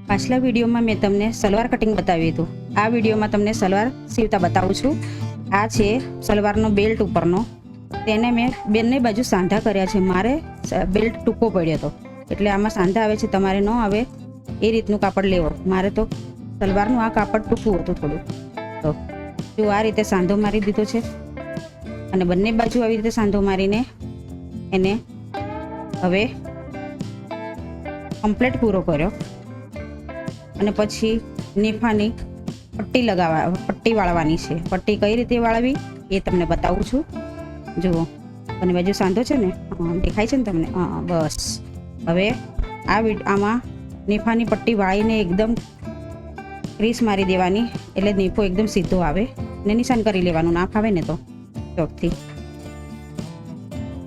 પાછલા વિડીયોમાં મેં તમને સલવાર કટિંગ બતાવ્યું હતું. આ વિડીયોમાં તમને સલવાર સીવતા બતાવું છું. આ છે સલવારનો બેલ્ટ ઉપરનો. તેને મેં બંને બાજુ સાંધા કર્યા છે. મારે બેલ્ટ ટૂંકો પડ્યો હતો એટલે આમાં સાંધા આવે છે. તમારે ન આવે એ રીતનું કાપડ લેવો. મારે તો સલવારનું આ કાપડ ટૂંકું હતું થોડું. તો જો આ રીતે સાંધો મારી દીધો છે અને બંને બાજુ આવી રીતે સાંધો મારીને એને હવે કમ્પ્લીટ પૂરો કર્યો અને પછી નેફાની પટ્ટી વાળવાની છે. પટ્ટી કઈ રીતે વાળવી એ તમને બતાવું છું. જુઓ બંને બાજુ સાંધો છે ને, દેખાય છે ને તમને? હા, બસ. હવે આમાં નેફાની પટ્ટી વાળીને એકદમ ક્રીસ મારી દેવાની એટલે નેફો એકદમ સીધો આવે ને નિશાન કરી લેવાનું. ના ફાવે ને તો ચોકથી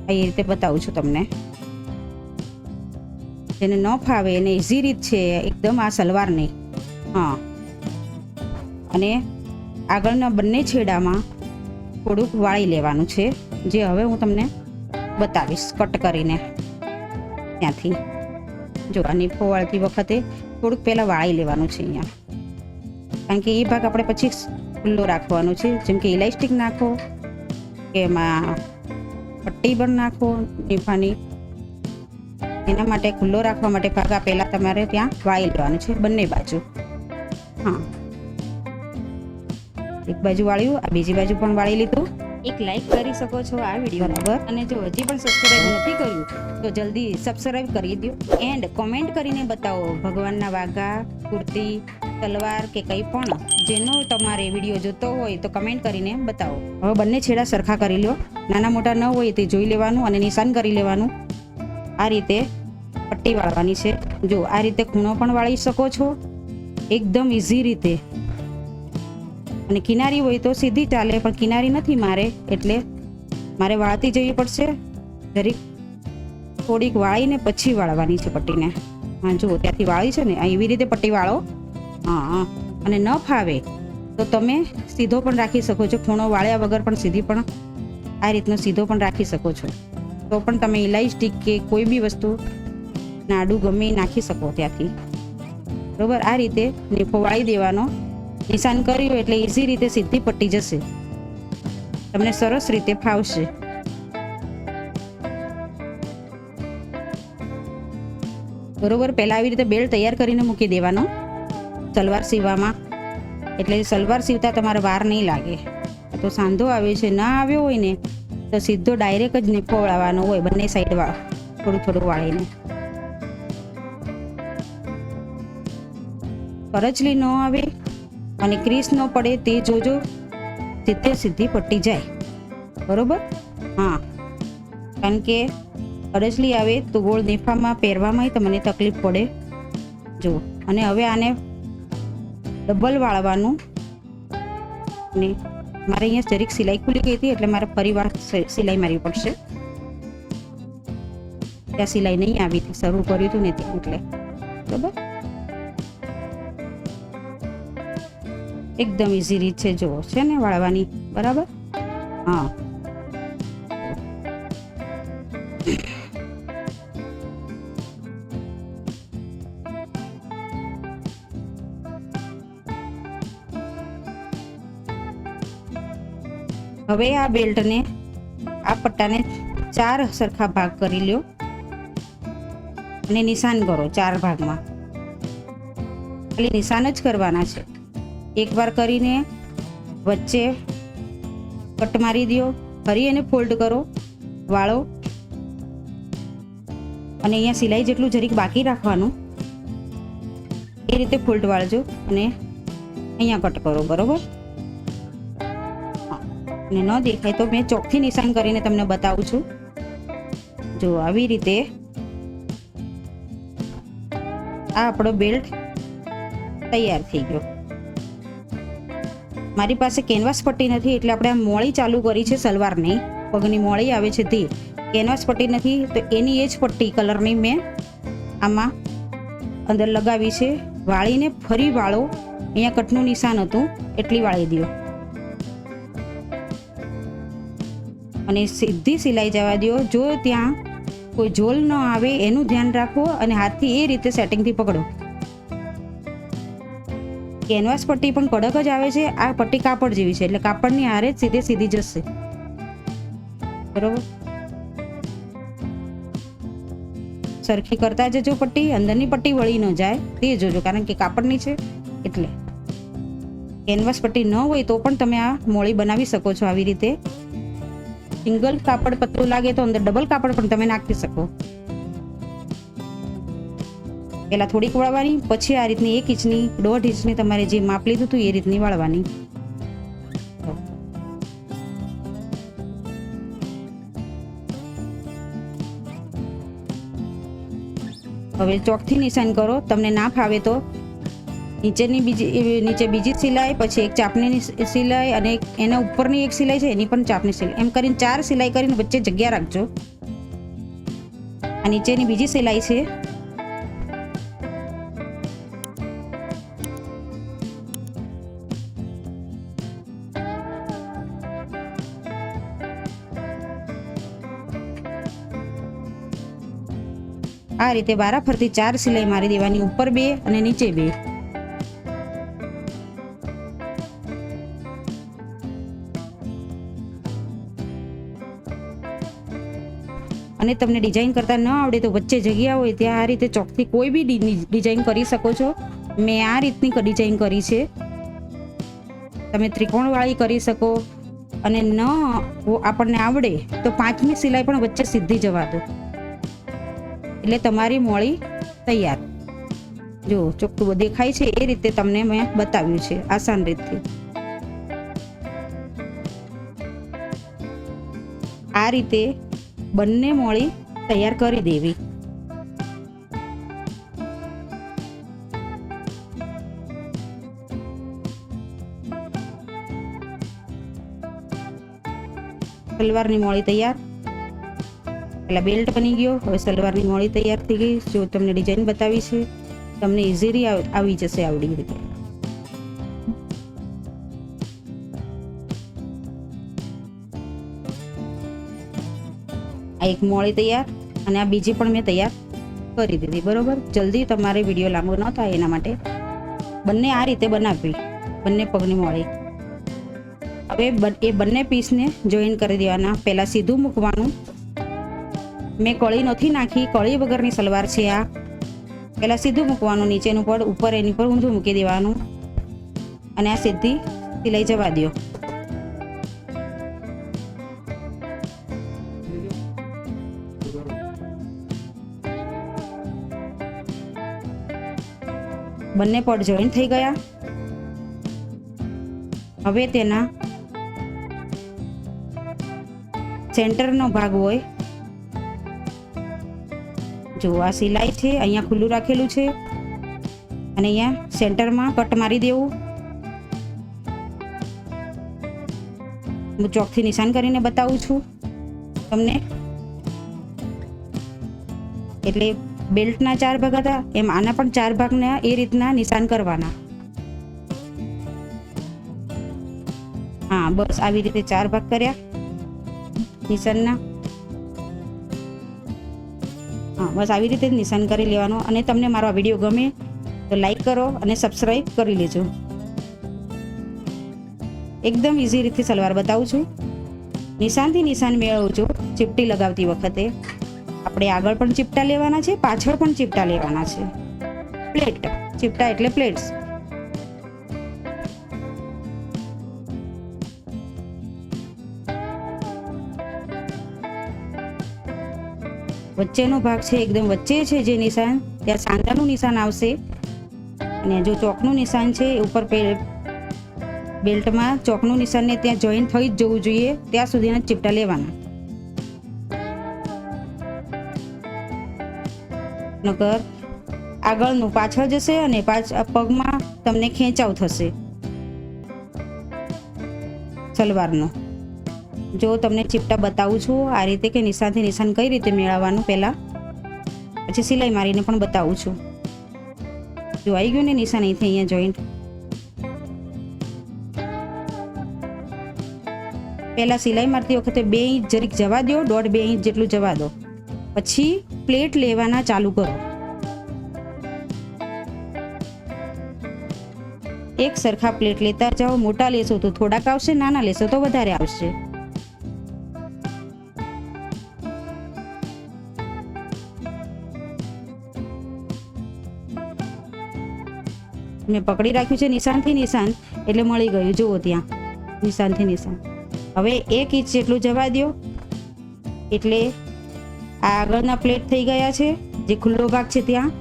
એ રીતે બતાવું છું તમને. જેને ન ફાવે એને ઇઝી રીત છે એકદમ આ સલવારની. હા, અને આગળના બંને છેડામાં થોડુંક વાળી લેવાનું છે, જે હવે હું તમને બતાવીશ કટ કરીને. ત્યાંથી જો આ નેફો વાળતી વખતે થોડુંક પહેલાં વાળી લેવાનું છે અહીંયા, કારણ કે એ ભાગ આપણે પછી ખુલ્લો રાખવાનો છે. જેમ કે ઇલાસ્ટિક નાખો કે એમાં પટ્ટી પણ નાખો નેફાની, એના માટે ખુલ્લો રાખવા માટે ભાગ આ પહેલાં તમારે ત્યાં વાળી લેવાનું છે બંને બાજુ. હા, એક બાજુ વાળ્યું, આ બીજી બાજુ પણ વાળી લીધું. એક લાઈક કરી શકો છો આ વિડીયો બરાબર. અને જો હજી પણ સબસ્ક્રાઈબ નથી કર્યું તો જલ્દી સબસ્ક્રાઈબ કરી દો. એન્ડ કોમેન્ટ કરીને બતાવો ભગવાનના વાઘા, કુર્તી, તલવાર કે કંઈ પણ જેનો તમારે વિડીયો જોતો હોય તો કમેન્ટ કરીને બતાવો. હવે બંને છેડા સરખા કરી લો. નાના મોટા ન હોય તે જોઈ લેવાનું અને નિશાન કરી લેવાનું. આ રીતે પટ્ટી વાળવાની છે. જો આ રીતે ખૂણો પણ વાળી શકો છો એકદમ ઇઝી રીતે. અને કિનારી હોય તો સીધી ચાલે, પણ કિનારી નથી મારે એટલે મારે વાળતી જવી પડશે. જરીક થોડીક વાળીને પછી વાળવાની છે પટ્ટીને. હા, જુઓ ત્યાંથી વાળી છે ને, એવી રીતે પટ્ટી વાળો. હા, અને ન ફાવે તો તમે સીધો પણ રાખી શકો છો. ખૂણો વાળ્યા વગર પણ સીધી પણ આ રીતનો સીધો પણ રાખી શકો છો. તો પણ તમે ઇલાસ્ટિક કે કોઈ બી વસ્તુ નાડું ગમે નાખી શકો ત્યાંથી. બરોબર, આ રીતે નેફો વાળી દેવાનો. નિશાન કર્યું એટલે ઇઝી રીતે સીધી પટ્ટી જશે, તમને સરસ રીતે ફાવશે. બરોબર, પહેલાં આવી રીતે બેલ્ટ તૈયાર કરીને મૂકી દેવાનો સલવાર સીવવામાં, એટલે સલવાર સીવતા તમારે વાર નહીં લાગે. તો સાંધો આવે છે, ના આવ્યો હોય ને તો સીધો ડાયરેક્ટ જ નેફો વાળવાનો હોય બંને સાઈડ થોડું થોડું વાળીને. કરચલી ન આવે અને ક્રીસ ન પડે તે જોજો, સીધી પટ્ટી જાય. બરોબર, હા, કારણ કે કરચલી આવે તો ગોળ નેફામાં પહેરવામાં તમને તકલીફ પડે. જુઓ, અને હવે આને ડબલ વાળવાનું. અને મારે અહીંયા જરીક સિલાઈ ખુલી ગઈ હતી એટલે મારે ફરી વાર સિલાઈ મારવી પડશે. ત્યાં સિલાઈ નહીં આવી હતી, શરૂ કર્યું હતું ને ત્યાં એટલે. બરાબર, એકદમ ઇઝી રીત છે. જુઓ છે ને વાળવાની. બરાબર, હા. હવે આ બેલ્ટને, આ પટ્ટાને 4 સરખા ભાગ કરી લ્યો અને નિશાન કરો 4 ભાગમાં. ખાલી નિશાન જ કરવાના છે. એકવાર કરીને વચ્ચે કટ મારી દો, ફરી એને ફોલ્ડ કરો, વાળો, અને અહીંયા સિલાઈ જેટલું જરીક બાકી રાખવાનું. એ રીતે ફોલ્ડ વાળજો અને અહીંયા કટ કરો. બરોબર, અને ન દેખાય તો મેં ચોકથી નિશાન કરીને તમને બતાવું છું. જો આવી રીતે આ આપણો બેલ્ટ તૈયાર થઈ ગયો. મારી પાસે કેનવાસ પટ્ટી નથી એટલે આપણે આ મોળી ચાલુ કરી છે સલવારની. પગની મોળી આવે છે તે કેનવાસ પટ્ટી નથી તો એની એ જ પટ્ટી કલરની મેં આમાં અંદર લગાવી છે. વાળીને ફરી વાળો. અહીંયા કટનું નિશાન હતું એટલી વાળી દો અને સીધી સિલાઈ જવા દો. જો ત્યાં કોઈ ઝોલ ન આવે એનું ધ્યાન રાખો અને હાથથી એ રીતે સેટિંગથી પકડો. કેનવાસ પટ્ટી પણ કડક જ આવે છે, આ પટ્ટી કાપડ જેવી છે એટલે કાપડની હારે જ સીધી જશે, બરોબર. સરખી કરતા જજો પટ્ટી, અંદરની પટ્ટી વળી ન જાય તે જોજો, કારણ કે કાપડની છે એટલે. કેનવાસ પટ્ટી ન હોય તો પણ તમે આ મોળી બનાવી શકો છો આવી રીતે. સિંગલ કાપડ પતલું લાગે તો અંદર ડબલ કાપડ પણ તમે નાખી શકો. પહેલા થોડીક વાળવાની, પછી આ રીતની 1 ઇંચની 1.5 ઇંચની તમારે જે માપ લીધું હતું એ રીતની વાળવાની. હવે ચોકથી નિશાન કરો. તમને ના ફાવે તો નીચે બીજી સિલાઈ, પછી એક ચાપની સિલાઈ અને એના ઉપરની એક સિલાઈ છે એની પણ ચાપની સિલાઈ, એમ કરીને 4 સિલાઈ કરીને વચ્ચે જગ્યા રાખજો. આ નીચેની બીજી સિલાઈ છે. આ રીતે વારા ફરતી 4 સિલાઈ મારી દેવાની, ઉપર 2 અને નીચે 2. અને તમને ડિઝાઇન કરતા ન આવડે તો વચ્ચે જગ્યા હોય ત્યાં આ રીતે ચોકથી કોઈ બી ડિઝાઇન કરી શકો છો. મેં આ રીતની ડિઝાઇન કરી છે. તમે ત્રિકોણવાળી કરી શકો, અને ન આપણને આવડે તો 5મી સિલાઈ પણ વચ્ચે સીધી જવા દો એટલે તમારી મોળી તૈયાર. જો ચોખ્ખું દેખાય છે એ રીતે તમને મેં બતાવ્યું છે આસાન રીતથી. આ રીતે બંને મોળી તૈયાર કરી દેવી. સલવારની મોળી તૈયાર. પેલા બેલ્ટ બની ગયો, હવે સલવારની મોળી તૈયાર થઈ ગઈ. જો તમને ડિઝાઇન બતાવી છે, તમને ઇઝીલી આવી જશે આવડી રીતે. આ એક મોળી તૈયાર, અને આ બીજી પણ મેં તૈયાર કરી દીધી, બરોબર. જલ્દી તમારે વિડીયો લાંબો ન થાય એના માટે બંને આ રીતે બનાવવી, બંને પગની મોળી. હવે એ બંને પીસને જોઈન કરી દેવાના. પહેલા સીધું મૂકવાનું. મેં કળી નથી નાખી, કળી વગરની સલવાર છે આ. પહેલા સીધું મૂકવાનું, નીચેનું પડ ઉપર એની પર ઊંધું મૂકી દેવાનું, અને આ સીધી સિલાઈ જવા દો. બંને પડ જોઈન થઈ ગયા. હવે તેના સેન્ટરનો ભાગ હોય, જો આ સિલાઈ છે, અહીંયા ખુલ્લું રાખેલું છે, અને અહીંયા સેન્ટરમાં કટ મારી દેવું. હું ચોકથી નિશાન કરીને બતાવું છું તમને. એટલે બેલ્ટના 4 ભાગ હતા, એમ આના પણ 4 ભાગના એ રીતના નિશાન કરવાના. હા, બસ આવી રીતે 4 ભાગ કર્યા નિશાનના. હા, બસ આવી રીતે નિશાન કરી લેવાનું. અને તમને મારો આ વિડીયો ગમે તો લાઈક કરો અને સબસ્ક્રાઈબ કરી લેજો. એકદમ ઇઝી રીતથી સલવાર બતાવું છું. નિશાનથી નિશાન મેળવજો ચીપટી લગાવતી વખતે. આપણે આગળ પણ ચીપટા લેવાના છે, પાછળ પણ ચીપટા લેવાના છે. પ્લેટ ચીપટા એટલે પ્લેટ્સ. વચ્ચેનો ભાગ છે એકદમ વચ્ચે છે જે નિશાન, ત્યાં સાંધાનું નિશાન આવશે. અને જો ચોકનું નિશાન છે એ ઉપર બેલ્ટમાં ચોકનું નિશાનને ત્યાં જોઈન થઈ જ જવું જોઈએ, ત્યાં સુધીના ચીપટા લેવાના. નકર આગળનું પાછળ જશે અને પગમાં તમને ખેંચાવ થશે સલવારનો. જો તમને ચીપટા બતાવું છું આ રીતે કે નિશાનથી નિશાન કઈ રીતે મેળવવાનું, પહેલા પછી સિલાઈ મારીને પણ બતાવું છું. જો આવી ગયું ને નિશાન અહીંથી અહીંયા જોઈન્ટ. પહેલા સિલાઈ મારતી વખતે 2 ઇંચ જરીક જવા દો, 1.5-2 ઇંચ જેટલું જવા દો. પછી પ્લેટ લેવાના ચાલુ કરો. એક સરખા પ્લેટ લેતા જાઓ. મોટા લેશો તો થોડાક આવશે, નાના લેશો તો વધારે આવશે. મેં પકડી રાખ્યું છે નિશાનથી નિશાન, એટલે મળી ગયું. જુઓ ત્યાં નિશાનથી નિશાન. હવે 1 ઇંચ જેટલું જવા દો, એટલે આ આગળના પ્લેટ થઈ ગયા છે, જે ખુલ્લો ભાગ છે ત્યાં.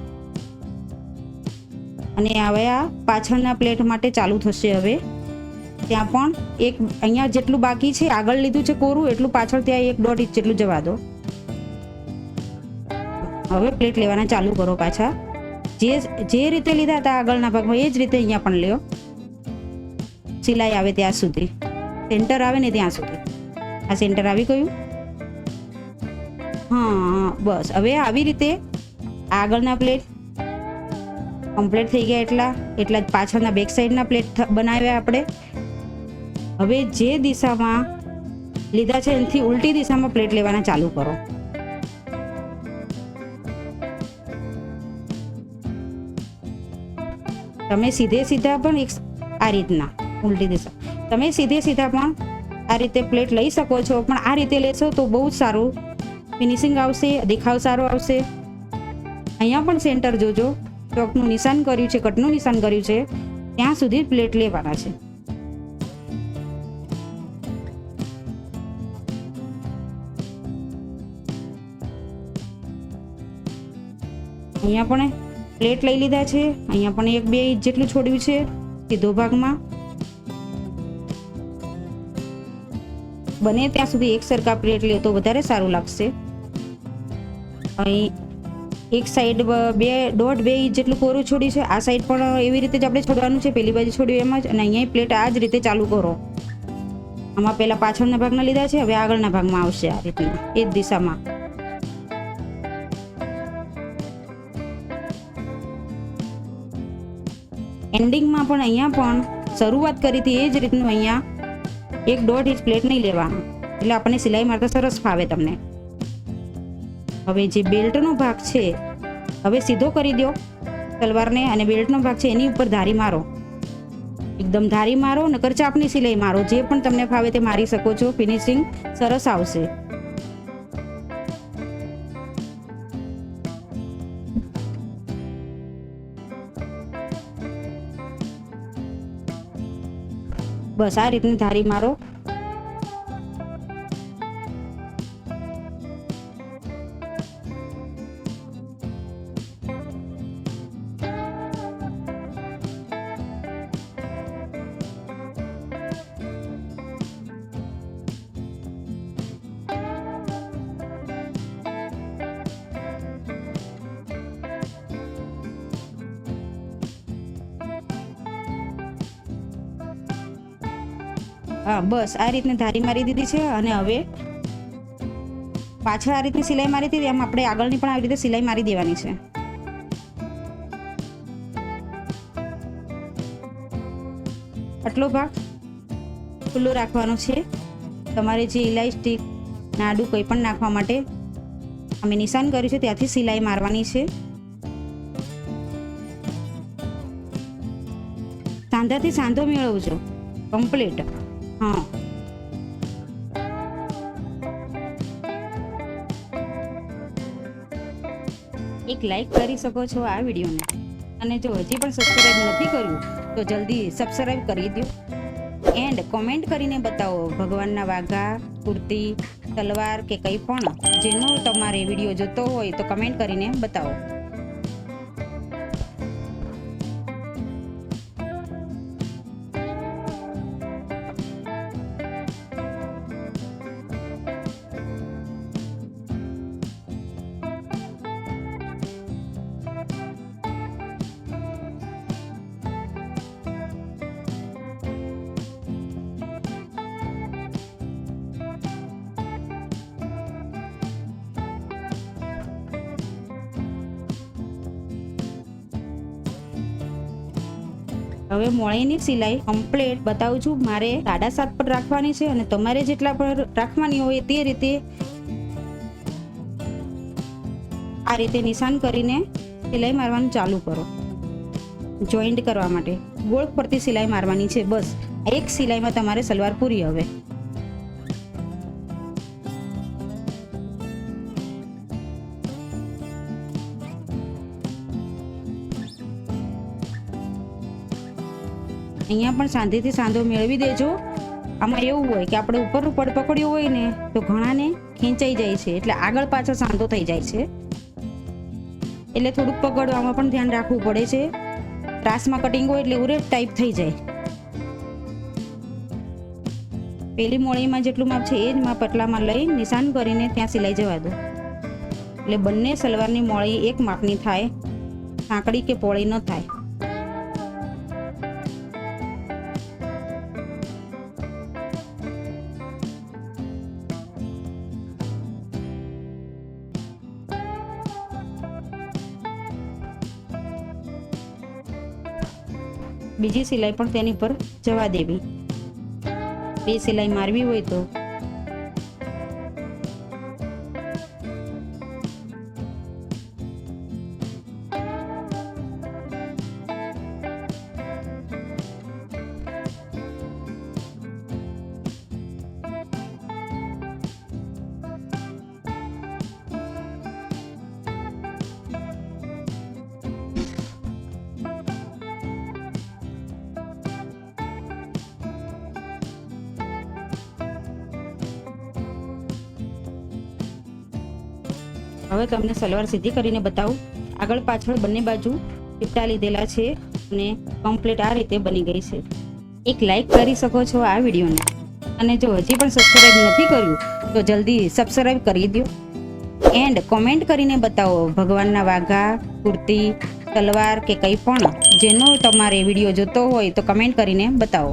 અને હવે આ પાછળના પ્લેટ માટે ચાલુ થશે. હવે ત્યાં પણ અહીંયા જેટલું બાકી છે, આગળ લીધું છે કોરું, એટલું પાછળ ત્યાં 1.5 ઇંચ જેટલું જવા દો. હવે પ્લેટ લેવાના ચાલુ કરો પાછા. જે રીતે લીધા હતા આગળના ભાગમાં એ જ રીતે અહીંયા પણ લ્યો. સિલાઈ આવે ત્યાં સુધી, સેન્ટર આવે ને ત્યાં સુધી. આ સેન્ટર આવી ગયું. હા બસ. હવે આવી રીતે આગળના પ્લેટ કમ્પ્લીટ થઈ ગયા. એટલા જ પાછળના બેક સાઈડના પ્લેટ બનાવ્યા આપણે. હવે જે દિશામાં લીધા છે એનાથી ઉલટી દિશામાં પ્લેટ લેવાના ચાલુ કરો. તમે સીધે સીધા પણ આ રીતના ઉલટી દિશા, તમે સીધે સીધા પણ આ રીતે પ્લેટ લઈ શકો છો, પણ આ રીતે લેશો તો બહુ જ સારું ફિનિશિંગ આવશે, દેખાવ સારો આવશે. અહીંયા પણ સેન્ટર જોજો, ચોકનું નિશાન કર્યું છે, કટનું નિશાન કર્યું છે, ત્યાં સુધી પ્લેટ લેવાના છે. અહીંયા પણ પ્લેટ લઈ લીધા છે. અહીંયા પણ 1-2 ઇંચ જેટલું છોડ્યું છે સીધો ભાગમાં. બને ત્યાં સુધી એક સરખા પ્લેટ લે તો વધારે સારું લાગશે. અહીં એક સાઈડ 1.5-2 ઇંચ જેટલું કોરું છોડ્યું છે. આ સાઈડ પણ એવી રીતે જ આપણે છોડવાનું છે, પેલી બાજુ છોડ્યું એમ જ. અને અહીંયા પ્લેટ આ જ રીતે ચાલુ કરો. આમાં પહેલા પાછળના ભાગના લીધા છે, હવે આગળના ભાગમાં આવશે આ રીતના, એ જ દિશામાં. એન્ડિંગમાં પણ અહીંયા પણ શરૂઆત કરી હતી એ જ રીતનું અહીંયા 1.5 ઇંચ પ્લેટ નહીં લેવાનું, એટલે આપણને સિલાઈ મારતા સરસ ફાવે તમને. હવે જે બેલ્ટનો ભાગ છે, હવે સીધો કરી દો સલવારને, અને બેલ્ટનો ભાગ છે એની ઉપર ધારી મારો. એકદમ ધારી મારો, નકર ચાપની સિલાઈ મારો, જે પણ તમને ફાવે તે મારી શકો છો. ફિનિશિંગ સરસ આવશે. બસ આ રીતની ધારી મારો. હા બસ આ રીતની ધારી મારી દીધી છે. અને હવે પાછળ આ રીતની સિલાઈ મારી હતી, એમ આપણે આગળની પણ આવી રીતે સિલાઈ મારી દેવાની છે. આટલો ભાગ ખુલ્લો રાખવાનો છે. તમારે જે ઇલાસ્ટિક નાડું કંઈ પણ નાખવા માટે અમે નિશાન કર્યું છે ત્યાંથી સિલાઈ મારવાની છે. સાંધાથી સાંધો મેળવજો કમ્પ્લીટ. હા એક લાઈક કરી શકો છો આ વિડીયોને, અને જો હજી પણ સબસ્ક્રાઈબ નથી કર્યું તો જલ્દી સબસ્ક્રાઈબ કરી દો. એન્ડ કોમેન્ટ કરીને બતાવો ભગવાનના વાઘા, કુર્તી, તલવાર કે કંઈ પણ જેનો તમારે વિડીયો જોતો હોય તો કમેન્ટ કરીને બતાવો. હવે મોળીની સિલાઈ કમ્પ્લીટ બતાવું છું. મારે 7.5 પર રાખવાની છે, અને તમારે જેટલા પર રાખવાની હોય તે રીતે આ રીતે નિશાન કરીને સિલાઈ મારવાનું ચાલુ કરો. જોઈન્ટ કરવા માટે ગોળ ફરતી સિલાઈ મારવાની છે. બસ એક સિલાઈમાં તમારે સલવાર પૂરી. હવે અહીંયા પણ સાંધેથી સાંધો મેળવી દેજો. આમાં એવું હોય કે આપણે ઉપરનું પડ પકડ્યું હોય ને તો ઘણાને ખેંચાઈ જાય છે, એટલે આગળ પાછળ સાંધો થઈ જાય છે. એટલે થોડુંક પકડવામાં પણ ધ્યાન રાખવું પડે છે. ત્રાસમાં કટિંગ હોય એટલે ઉરેટ ટાઈપ થઈ જાય. પેલી મોળીમાં જેટલું માપ છે એ જ માપ પટલામાં લઈ નિશાન કરીને ત્યાં સિલાઈ જવા દો. એટલે બંને સલવારની મોળી એક માપની થાય, સાંકડી કે પોળી ન થાય. બીજી સિલાઈ પણ તેની પર જવા દેવી. 2 સિલાઈ મારવી હોય તો હવે તમને સલવાર સીધી કરીને બતાવું. આગળ પાછળ બંને બાજુ ચીપટા લીધેલા છે અને કમ્પ્લીટ આ રીતે બની ગઈ છે. એક લાઈક કરી શકો છો આ વિડીયોને, અને જો હજી પણ સબસ્ક્રાઈબ નથી કર્યું તો જલ્દી સબસ્ક્રાઈબ કરી દો. એન્ડ કોમેન્ટ કરીને બતાવો ભગવાનના વાઘા, કુર્તી, તલવાર કે કંઈ પણ જેનો તમારે વિડીયો જોતો હોય તો કમેન્ટ કરીને બતાવો.